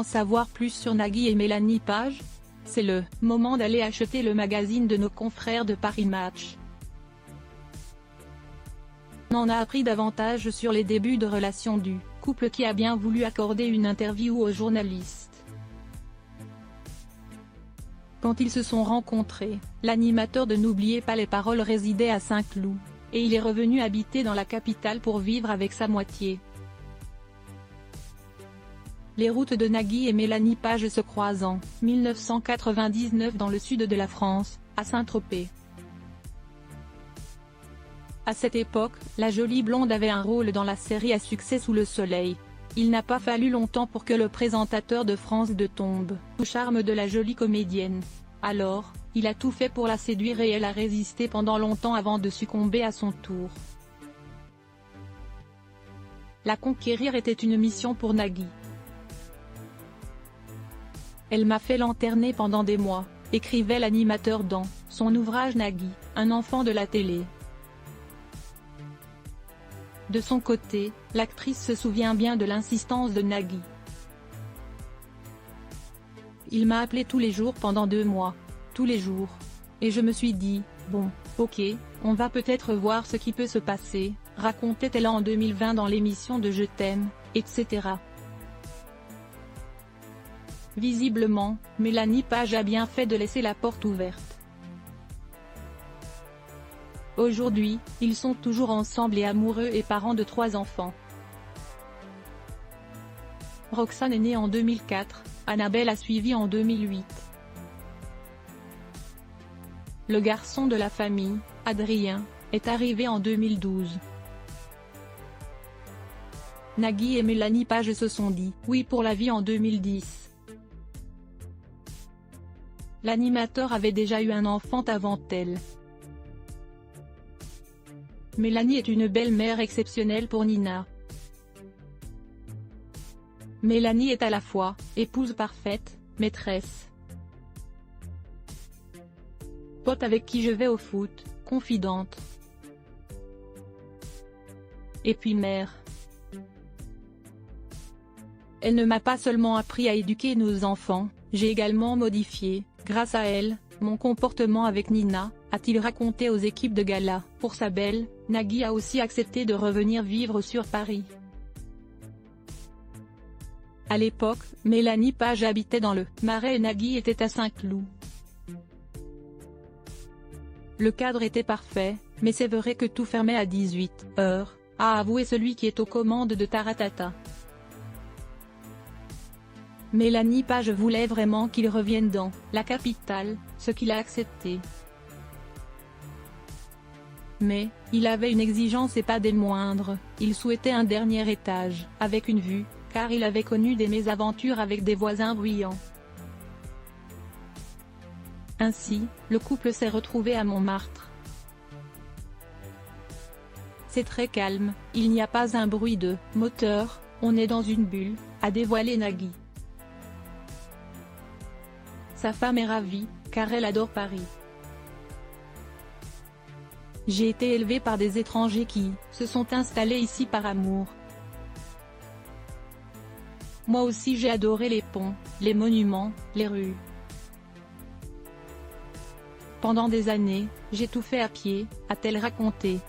savoir plus sur Nagui et Mélanie Page? C'est le moment d'aller acheter le magazine de nos confrères de Paris Match. On en a appris davantage sur les débuts de relation du couple qui a bien voulu accorder une interview aux journalistes. Quand ils se sont rencontrés, l'animateur de N'oubliez pas les paroles résidait à Saint-Cloud, et il est revenu habiter dans la capitale pour vivre avec sa moitié. Les routes de Nagui et Mélanie Page se croisent en 1999 dans le sud de la France, à Saint-Tropez. À cette époque, la jolie blonde avait un rôle dans la série à succès Sous le soleil. Il n'a pas fallu longtemps pour que le présentateur de France 2 tombe au charme de la jolie comédienne. Alors, il a tout fait pour la séduire et elle a résisté pendant longtemps avant de succomber à son tour. La conquérir était une mission pour Nagui. Elle m'a fait lanterner pendant des mois, écrivait l'animateur dans son ouvrage Nagui, un enfant de la télé. De son côté, l'actrice se souvient bien de l'insistance de Nagui. Il m'a appelé tous les jours pendant 2 mois. Tous les jours. Et je me suis dit, bon, ok, on va peut-être voir ce qui peut se passer, racontait-elle en 2020 dans l'émission de Je t'aime, etc. Visiblement, Mélanie Page a bien fait de laisser la porte ouverte. Aujourd'hui, ils sont toujours ensemble et amoureux et parents de 3 enfants. Roxane est née en 2004, Annabelle a suivi en 2008. Le garçon de la famille, Adrien, est arrivé en 2012. Nagui et Mélanie Page se sont dit « oui pour la vie » en 2010. L'animateur avait déjà eu un enfant avant elle. Mélanie est une belle-mère exceptionnelle pour Nina. Mélanie est à la fois épouse parfaite, maîtresse, pote avec qui je vais au foot, confidente, et puis mère. Elle ne m'a pas seulement appris à éduquer nos enfants, j'ai également modifié, grâce à elle, mon comportement avec Nina, a-t-il raconté aux équipes de gala. Pour sa belle, Nagui a aussi accepté de revenir vivre sur Paris. À l'époque, Mélanie Page habitait dans le Marais et Nagui était à Saint-Cloud. Le cadre était parfait, mais c'est vrai que tout fermait à 18h, a avoué celui qui est aux commandes de Taratata. Mélanie Page voulait vraiment qu'il revienne dans la capitale, ce qu'il a accepté. Mais, il avait une exigence et pas des moindres, il souhaitait un dernier étage, avec une vue, car il avait connu des mésaventures avec des voisins bruyants. Ainsi, le couple s'est retrouvé à Montmartre. C'est très calme, il n'y a pas un bruit de moteur, on est dans une bulle, a dévoilé Nagui. Sa femme est ravie, car elle adore Paris. J'ai été élevée par des étrangers qui se sont installés ici par amour. Moi aussi j'ai adoré les ponts, les monuments, les rues. Pendant des années, j'ai tout fait à pied, a-t-elle raconté.